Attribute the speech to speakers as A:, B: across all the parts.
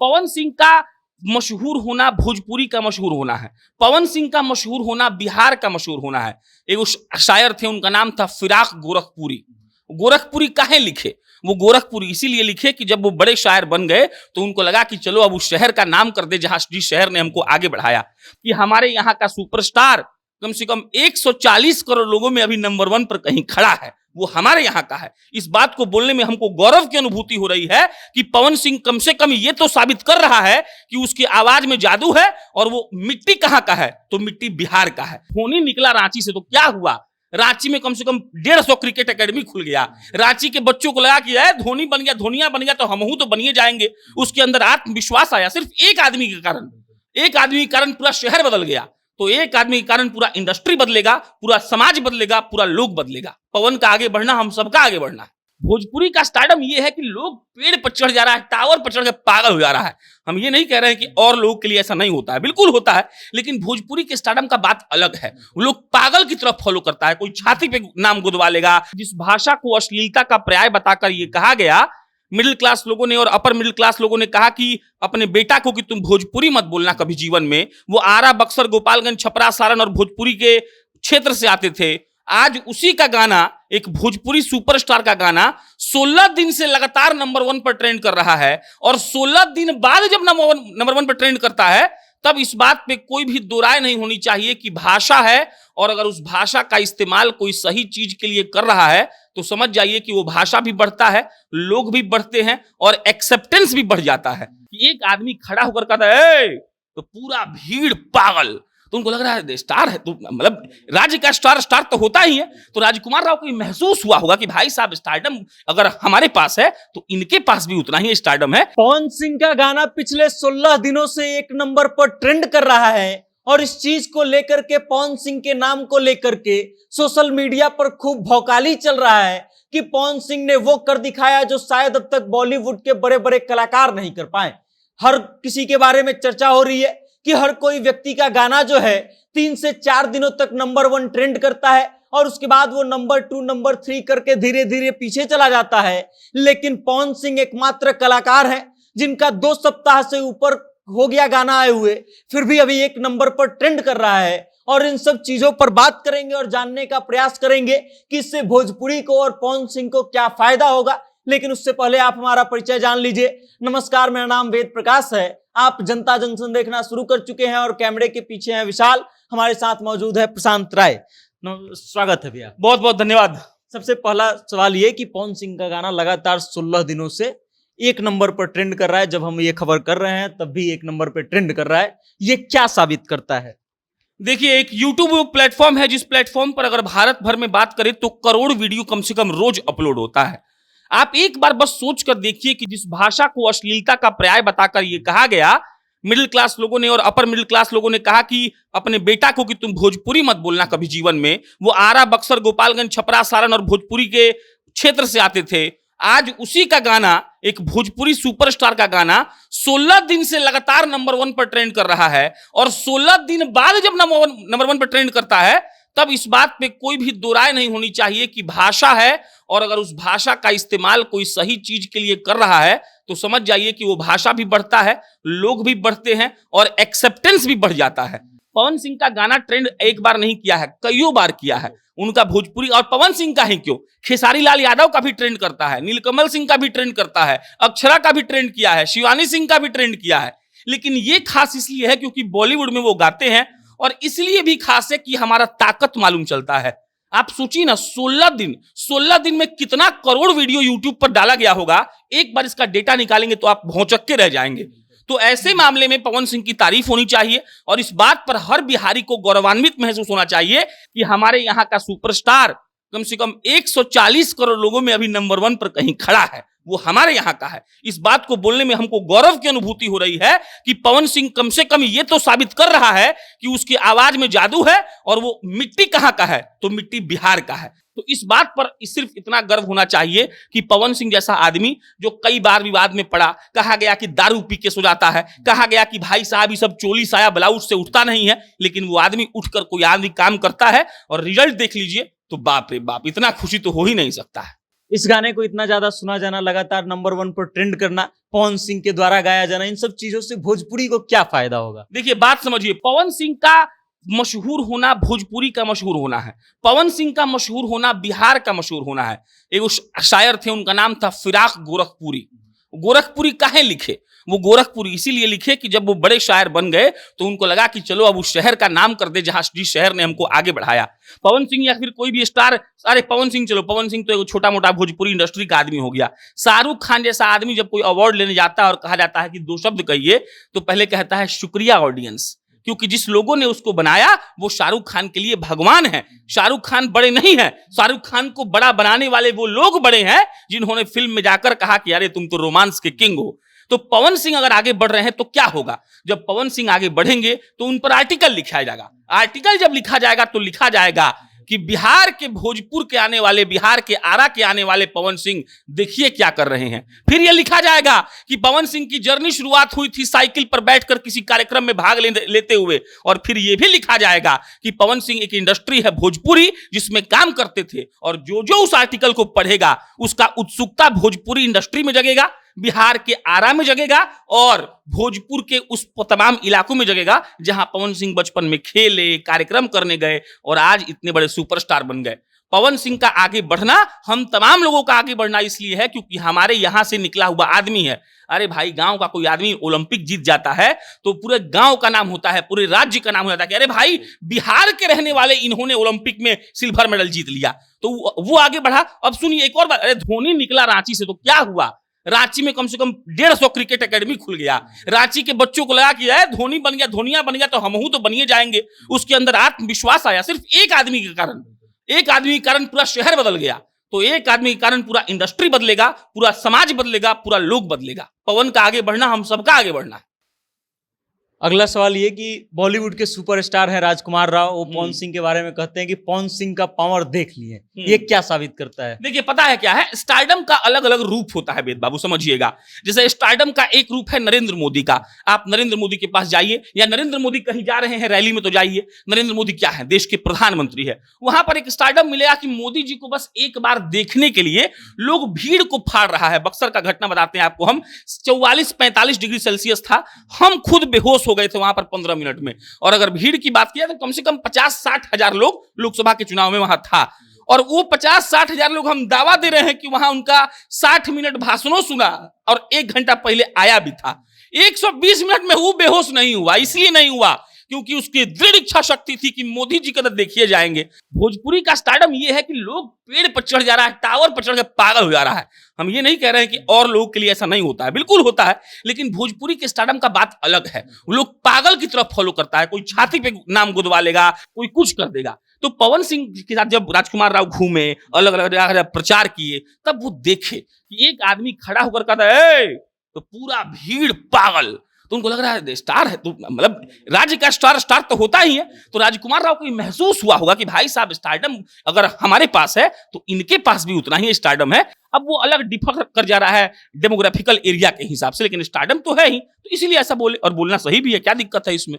A: पवन सिंह का मशहूर होना भोजपुरी का मशहूर होना है। पवन सिंह का मशहूर होना बिहार का मशहूर होना है। एक शायर थे, उनका नाम था फिराक गोरखपुरी। गोरखपुरी काहे लिखे? वो गोरखपुरी इसीलिए लिखे कि जब वो बड़े शायर बन गए तो उनको लगा कि चलो अब उस शहर का नाम कर दे जहां जिस शहर ने हमको आगे बढ़ाया, कि हमारे यहाँ का सुपरस्टार कम से कम 140 करोड़ लोगों में अभी नंबर 1 पर कहीं खड़ा है, वो हमारे यहाँ का है। इस बात को बोलने में हमको गौरव की अनुभूति हो रही है कि पवन सिंह कम से कम ये तो साबित कर रहा है कि उसकी आवाज में जादू है। और वो मिट्टी कहाँ का है? तो मिट्टी बिहार का है। धोनी निकला रांची से तो क्या हुआ? रांची में कम से कम 150 क्रिकेट एकेडमी खुल गया। रांची के बच्चों को लगा कि धोनी बन गया, धोनिया बन गया तो हमहू तो बनिए जाएंगे। उसके अंदर आत्मविश्वास आया सिर्फ एक आदमी के कारण। एक आदमी के कारण पूरा शहर बदल गया। तो एक आदमी के कारण पूरा इंडस्ट्री बदलेगा, पूरा समाज बदलेगा, पूरा लोग बदलेगा। पवन का आगे बढ़ना हम सबका आगे बढ़ना है। भोजपुरी का स्टारडम ये है कि लोग पेड़ पर चढ़ जा रहा है, टावर पर चढ़ के पागल हो जा रहा है। हम ये नहीं कह रहे हैं कि और लोगों के लिए ऐसा नहीं होता है, बिल्कुल होता है, लेकिन भोजपुरी के स्टारडम का बात अलग है। लोग पागल की तरफ फॉलो करता है। कोई छाती पे नाम गुदवा लेगा। जिस भाषा को अश्लीलता का पर्याय बताकर ये कहा गया, मिडिल क्लास लोगों ने और अपर मिडिल क्लास लोगों ने कहा कि अपने बेटा को कि तुम भोजपुरी मत बोलना कभी जीवन में। वो आरा, बक्सर, गोपालगंज, छपरा, सारण और भोजपुरी के क्षेत्र से आते थे। आज उसी का गाना, एक भोजपुरी सुपरस्टार का गाना 16 दिन से लगातार नंबर 1 पर ट्रेंड कर रहा है। और 16 दिन बाद जब नंबर 1 पर ट्रेंड करता है तब इस बात पे कोई भी दो राय नहीं होनी चाहिए कि भाषा है, और अगर उस भाषा का इस्तेमाल कोई सही चीज के लिए कर रहा है तो समझ जाइए कि वो भाषा भी बढ़ता है, लोग भी बढ़ते हैं और एक्सेप्टेंस भी बढ़ जाता है। एक आदमी खड़ा होकर कहता है तो पूरा भीड़ पागल। तो उनको लग रहा है स्टार है, तो मतलब राज्य का स्टार तो होता ही है। तो राजकुमार राव को महसूस हुआ होगा कि भाई साहब स्टारडम अगर हमारे पास है तो इनके पास भी उतना ही स्टारडम है।
B: पवन सिंह का गाना पिछले 16 दिनों से 1 नंबर पर ट्रेंड कर रहा है और इस चीज को लेकर के, पवन सिंह के नाम को लेकर के सोशल मीडिया पर खूब भौकाली चल रहा है कि पवन सिंह ने वो कर दिखाया जो शायद अब तक बॉलीवुड के बड़े बड़े कलाकार नहीं कर पाए। हर किसी के बारे में चर्चा हो रही है कि हर कोई व्यक्ति का गाना जो है 3 से 4 दिनों तक नंबर 1 ट्रेंड करता है और उसके बाद वो नंबर 2, नंबर 3 करके धीरे धीरे पीछे चला जाता है। लेकिन पवन सिंह एकमात्र कलाकार हैं जिनका 2 सप्ताह से ऊपर हो गया गाना आए हुए, फिर भी अभी 1 नंबर पर ट्रेंड कर रहा है। और इन सब चीजों पर बात करेंगे और जानने का प्रयास करेंगे कि इससे भोजपुरी को और पवन सिंह को क्या फायदा होगा। लेकिन उससे पहले आप हमारा परिचय जान लीजिए। नमस्कार, मेरा नाम वेद प्रकाश है। आप जनता जंक्शन देखना शुरू कर चुके हैं और कैमरे के पीछे हैं विशाल, हमारे साथ मौजूद है प्रशांत राय। स्वागत है भैया।
A: बहुत बहुत धन्यवाद।
B: सबसे पहला सवाल ये कि पवन सिंह का गाना लगातार 16 दिनों से 1 नंबर पर ट्रेंड कर रहा है। जब हम ये खबर कर रहे हैं तब भी 1 नंबर पर ट्रेंड कर रहा है, ये क्या साबित करता है?
A: देखिए, एक YouTube प्लेटफॉर्म है जिस प्लेटफॉर्म पर अगर भारत भर में बात करें तो करोड़ वीडियो कम से कम रोज अपलोड होता है। आप एक बार बस सोच कर देखिए कि जिस भाषा को अश्लीलता का पर्याय बताकर यह कहा गया, मिडिल क्लास लोगों ने और अपर मिडिल क्लास लोगों ने कहा कि अपने बेटा को कि तुम भोजपुरी मत बोलना कभी जीवन में। वो आरा, बक्सर, गोपालगंज, छपरा, सारण और भोजपुरी के क्षेत्र से आते थे। आज उसी का गाना, एक भोजपुरी सुपरस्टार का गाना 16 दिन से लगातार नंबर 1 पर ट्रेंड कर रहा है। और 16 दिन बाद जब नंबर 1 पर ट्रेंड करता है तब इस बात पे कोई भी दो राय नहीं होनी चाहिए कि भाषा है, और अगर उस भाषा का इस्तेमाल कोई सही चीज के लिए कर रहा है तो समझ जाइए कि वो भाषा भी बढ़ता है, लोग भी बढ़ते हैं और एक्सेप्टेंस भी बढ़ जाता है। पवन सिंह का गाना ट्रेंड एक बार नहीं किया है, कईयों बार किया है उनका भोजपुरी। और पवन सिंह का ही क्यों, खेसारी लाल यादव का भी ट्रेंड करता है, नीलकमल सिंह का भी ट्रेंड करता है, अक्षरा का भी ट्रेंड किया है, शिवानी सिंह का भी ट्रेंड किया है। लेकिन ये खास इसलिए है क्योंकि बॉलीवुड में वो गाते हैं, और इसलिए भी खास है कि हमारा ताकत मालूम चलता है। आप सोचिए ना, 16 दिन में कितना करोड़ वीडियो यूट्यूब पर डाला गया होगा। एक बार इसका डेटा निकालेंगे तो आप भौचक्के रह जाएंगे। तो ऐसे मामले में पवन सिंह की तारीफ होनी चाहिए और इस बात पर हर बिहारी को गौरवान्वित महसूस होना चाहिए कि हमारे यहाँ का सुपरस्टार कम से कम 140 करोड़ लोगों में अभी नंबर 1 पर कहीं खड़ा है, वो हमारे यहाँ का है। इस बात को बोलने में हमको गौरव की अनुभूति हो रही है कि पवन सिंह कम से कम ये तो साबित कर रहा है कि उसकी आवाज में जादू है। और वो मिट्टी कहाँ का है? तो मिट्टी बिहार का है। तो इस बात पर सिर्फ इतना गर्व होना चाहिए कि पवन सिंह जैसा आदमी, जो कई बार विवाद में पड़ा, कहा गया कि दारू पी के सो जाता है, कहा गया कि भाई साहब ये सब चोली साया ब्लाउज से उठता नहीं है, लेकिन वो आदमी उठकर कोई आदमी काम करता है और रिजल्ट देख लीजिए तो बाप रे बाप, इतना खुशी तो हो ही नहीं सकता है।
B: इस गाने को इतना ज्यादा सुना जाना, लगातार नंबर 1 पर ट्रेंड करना, पवन सिंह के द्वारा गाया जाना, इन सब चीजों से भोजपुरी को क्या फायदा होगा?
A: देखिए बात समझिए, पवन सिंह का मशहूर होना भोजपुरी का मशहूर होना है। पवन सिंह का मशहूर होना बिहार का मशहूर होना है। एक शायर थे, उनका नाम था फिराक गोरखपुरी। गोरखपुरी काहे लिखे? वो गोरखपुरी इसीलिए लिखे कि जब वो बड़े शायर बन गए तो उनको लगा कि चलो अब उस शहर का नाम कर दे जहां जिस शहर ने हमको आगे बढ़ाया। पवन सिंह या फिर कोई भी स्टार, अरे पवन सिंह चलो, पवन सिंह तो एक छोटा मोटा भोजपुरी इंडस्ट्री का आदमी हो गया। शाहरुख खान जैसा आदमी जब कोई अवार्ड लेने जाता है और कहा जाता है कि 2 शब्द कहिए, तो पहले कहता है शुक्रिया ऑडियंस, क्योंकि जिस लोगों ने उसको बनाया वो शाहरुख खान के लिए भगवान है। शाहरुख खान बड़े नहीं है, शाहरुख खान को बड़ा बनाने वाले वो लोग बड़े हैं जिन्होंने फिल्म में जाकर कहा कि अरे तुम तो रोमांस के किंग हो। तो पवन सिंह अगर आगे बढ़ रहे हैं तो क्या होगा? जब पवन सिंह आगे बढ़ेंगे तो उन पर आर्टिकल लिखा जाएगा। आर्टिकल जब लिखा जाएगा तो लिखा जाएगा कि बिहार के भोजपुर के आने वाले, बिहार के आरा के आने वाले पवन सिंह देखिए क्या कर रहे हैं। फिर यह लिखा जाएगा कि पवन सिंह की जर्नी शुरुआत हुई थी साइकिल पर बैठकर किसी कार्यक्रम में भाग लेते हुए, और फिर यह भी लिखा जाएगा कि पवन सिंह एक इंडस्ट्री है भोजपुरी जिसमें काम करते थे, और जो जो उस आर्टिकल को पढ़ेगा उसका उत्सुकता भोजपुरी इंडस्ट्री में जगेगा, बिहार के आरा में जगेगा और भोजपुर के उस तमाम इलाकों में जगेगा जहां पवन सिंह बचपन में खेले, कार्यक्रम करने गए और आज इतने बड़े सुपरस्टार बन गए। पवन सिंह का आगे बढ़ना, हम तमाम लोगों का आगे बढ़ना इसलिए है क्योंकि हमारे यहां से निकला हुआ आदमी है। अरे भाई, गांव का कोई आदमी ओलंपिक जीत जाता है तो पूरे गांव का नाम होता है, पूरे राज्य का नाम हो जाता है कि अरे भाई, बिहार के रहने वाले इन्होंने ओलंपिक में सिल्वर मेडल जीत लिया, तो वो आगे बढ़ा। अब सुनिए एक और बात, अरे धोनी निकला रांची से तो क्या हुआ? रांची में कम से कम 150 क्रिकेट एकेडमी खुल गया। रांची के बच्चों को लगा कि धोनी बन गया, धोनिया बन गया तो हमहू तो बनिए जाएंगे। उसके अंदर आत्मविश्वास आया, सिर्फ एक आदमी के कारण। एक आदमी के कारण पूरा शहर बदल गया, तो एक आदमी के कारण पूरा इंडस्ट्री बदलेगा, पूरा समाज बदलेगा, पूरा लोग बदलेगा। पवन का आगे बढ़ना हम सबका आगे बढ़ना है।
B: अगला सवाल ये कि बॉलीवुड के सुपरस्टार हैं राजकुमार राव, वो पवन सिंह के बारे में कहते हैं कि पवन सिंह का पावर देख लिए, ये क्या साबित करता है?
A: देखिए पता है क्या है, स्टारडम का अलग अलग रूप होता है वेद बाबू, समझिएगा। जैसे स्टारडम का एक रूप है नरेंद्र मोदी का। आप नरेंद्र मोदी के पास जाइए, या नरेंद्र मोदी कहीं जा रहे हैं रैली में तो जाइए, नरेंद्र मोदी क्या है? देश के प्रधानमंत्री है। वहां पर एक स्टारडम मिलेगा कि मोदी जी को बस एक बार देखने के लिए लोग भीड़ को फाड़ रहा है। बक्सर का घटना बताते हैं आपको हम, 44-45 डिग्री सेल्सियस था, हम खुद बेहोश हो गए थे वहां पर 15 मिनट में। और अगर भीड़ की बात किया तो कम से कम 50-60 हजार लोग लोकसभा के चुनाव में वहां था, और वो 50-60 हजार लोग हम दावा दे रहे हैं कि वहां उनका 60 मिनट भाषणों सुना और 1 घंटा पहले आया भी था। 120 मिनट में वो बेहोश नहीं हुआ, इसलिए नहीं हुआ क्योंकि उसकी दृढ़ इच्छा शक्ति थी कि मोदी जी का तो देखिए जाएंगे। भोजपुरी का स्टारडम ये है कि लोग पेड़ पर चढ़ जा रहा है, टावर पर चढ़ के पागल हो जा रहा है। हम ये नहीं कह रहे हैं कि और लोगों के लिए ऐसा नहीं होता है, बिल्कुल होता है, लेकिन भोजपुरी के स्टारडम का बात अलग है। लोग पागल की तरफ फॉलो करता है, कोई छाती पे नाम गुदवा लेगा, कोई कुछ कर देगा। तो पवन सिंह के साथ जब राजकुमार राव घूमे, अलग अलग जगह प्रचार किए, तब वो देखे कि एक आदमी खड़ा होकर कहता है तो पूरा भीड़ पागल, तो उनको लग रहा है स्टार है, तो मतलब राज्य का स्टार तो होता ही है। तो राजकुमार राव को महसूस हुआ होगा कि भाई साहब, स्टारडम अगर हमारे पास है तो इनके पास भी उतना ही स्टारडम है। अब वो अलग डिफर कर जा रहा है डेमोग्राफिकल एरिया के हिसाब से, लेकिन स्टारडम तो है ही, तो इसीलिए ऐसा बोले, और बोलना सही भी है, क्या दिक्कत है इसमें?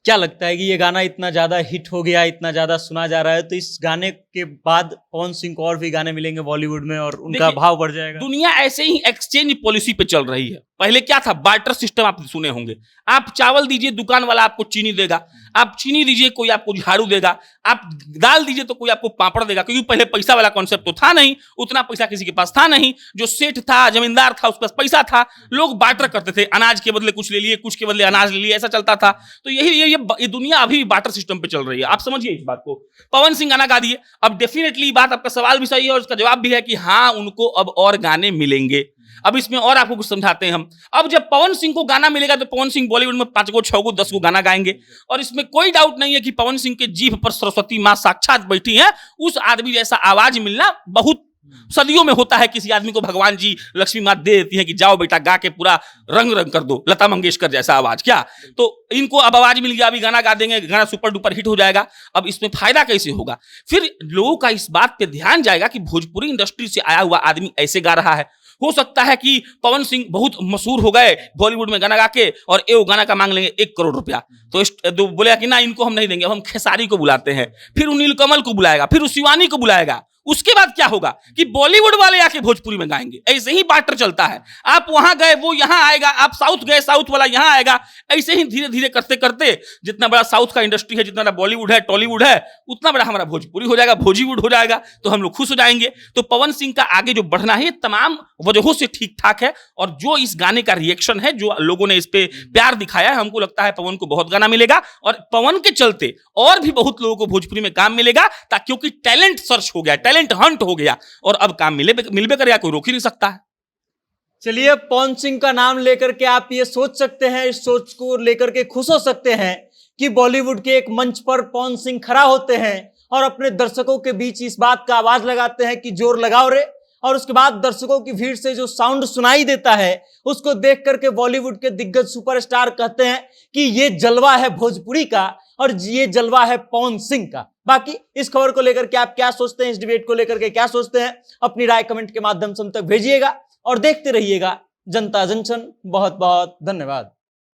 B: क्या लगता है कि ये गाना इतना ज्यादा हिट हो गया, इतना ज्यादा सुना जा रहा है, तो इस गाने के बाद पवन सिंह को और भी गाने मिलेंगे बॉलीवुड में और उनका भाव बढ़ जाएगा?
A: दुनिया ऐसे ही एक्सचेंज पॉलिसी पे चल रही है। पहले क्या था? बार्टर सिस्टम आप सुने होंगे। आप चावल दीजिए, दुकान वाला आपको चीनी देगा, आप चीनी दीजिए, कोई आपको झाड़ू देगा, आप दाल दीजिए तो कोई आपको पापड़ देगा, क्योंकि पहले पैसा वाला कॉन्सेप्ट तो था नहीं, उतना पैसा किसी के पास था नहीं। जो सेठ था, जमींदार था, उसके पास पैसा था, लोग बार्टर करते थे, अनाज के बदले कुछ ले लिए, कुछ के बदले अनाज ले लिए, ऐसा चलता था। तो ये दुनिया अभी भी बार्टर सिस्टम पे चल रही है, आप समझिए इस बात को। पवन सिंह गाना गा दिए, अब डेफिनेटली बात, आपका सवाल भी सही है और उसका जवाब भी है कि हाँ, उनको अब और गाने मिलेंगे। अब इसमें और आपको कुछ समझाते हैं हम। अब जब पवन सिंह को गाना मिलेगा तो पवन सिंह बॉलीवुड में 5 गो 6 गो 10 गो गाना गाएंगे, और इसमें कोई डाउट नहीं है कि पवन सिंह के जीभ पर सरस्वती मां साक्षात बैठी है। उस आदमी जैसा आवाज मिलना बहुत सदियों में होता है। किसी आदमी को भगवान जी, लक्ष्मी माँ दे देती है कि जाओ बेटा गा के पूरा रंग रंग कर दो, लता मंगेशकर जैसा आवाज। क्या तो इनको अब आवाज मिल गया, अभी गाना गा देंगे, गाना सुपर डुपर हिट हो जाएगा। अब इसमें फायदा कैसे होगा? फिर लोगों का इस बात पे ध्यान जाएगा कि भोजपुरी इंडस्ट्री से आया हुआ आदमी ऐसे गा रहा है। हो सकता है कि पवन सिंह बहुत मशहूर हो गए बॉलीवुड में गाना गा के, और ये गाना का मांग लेंगे 1 करोड़ रुपया, तो बोलेगा कि ना, इनको हम नहीं देंगे। अब हम खेसारी को बुलाते हैं, फिर नीलकमल को बुलाएगा, फिर शिवानी को बुलाएगा, उसके बाद क्या होगा कि बॉलीवुड वाले आके भोजपुरी में गाएंगे। ऐसे ही बाटर चलता है, आप वहां गए वो यहां आएगा, आप साउथ गए साउथ वाला यहां आएगा। ऐसे ही धीरे धीरे करते करते जितना बड़ा साउथ का इंडस्ट्री है, जितना बड़ा बॉलीवुड है, टॉलीवुड है, उतना बड़ा हमारा भोजपुरी हो जाएगा, भोजीवुड हो जाएगा, तो हम लोग खुश हो जाएंगे। तो पवन सिंह का आगे जो बढ़ना है तमाम वजहों से ठीक ठाक है। और जो इस गाने का रिएक्शन है, जो लोगों ने इस पे प्यार दिखाया है, हमको लगता है पवन को बहुत गाना मिलेगा। और पवन के चलते और भी बहुत लोगों को भोजपुरी में काम मिलेगा, क्योंकि टैलेंट सर्च हो गया, टैलेंट हंट हो गया, और अब काम मिलबे करेगा, कोई रोक ही नहीं सकता है।
B: चलिए, पवन सिंह का नाम लेकर के आप ये सोच सकते हैं, इस सोच को लेकर के खुश हो सकते हैं कि बॉलीवुड के एक मंच पर पवन सिंह खड़ा होते हैं और अपने दर्शकों के बीच इस बात का आवाज लगाते हैं कि जोर लगाओ रे। और उसके बाद दर्शकों की भीड़ से जो साउंड सुनाई देता है, उसको देख करके बॉलीवुड के दिग्गज सुपरस्टार कहते हैं कि ये जलवा है भोजपुरी का और ये जलवा है पवन सिंह का। बाकी इस खबर को लेकर के आप क्या सोचते हैं, इस डिबेट को लेकर के क्या सोचते हैं, अपनी राय कमेंट के माध्यम से हम तक भेजिएगा और देखते रहिएगा जनता जंक्शन। बहुत बहुत धन्यवाद।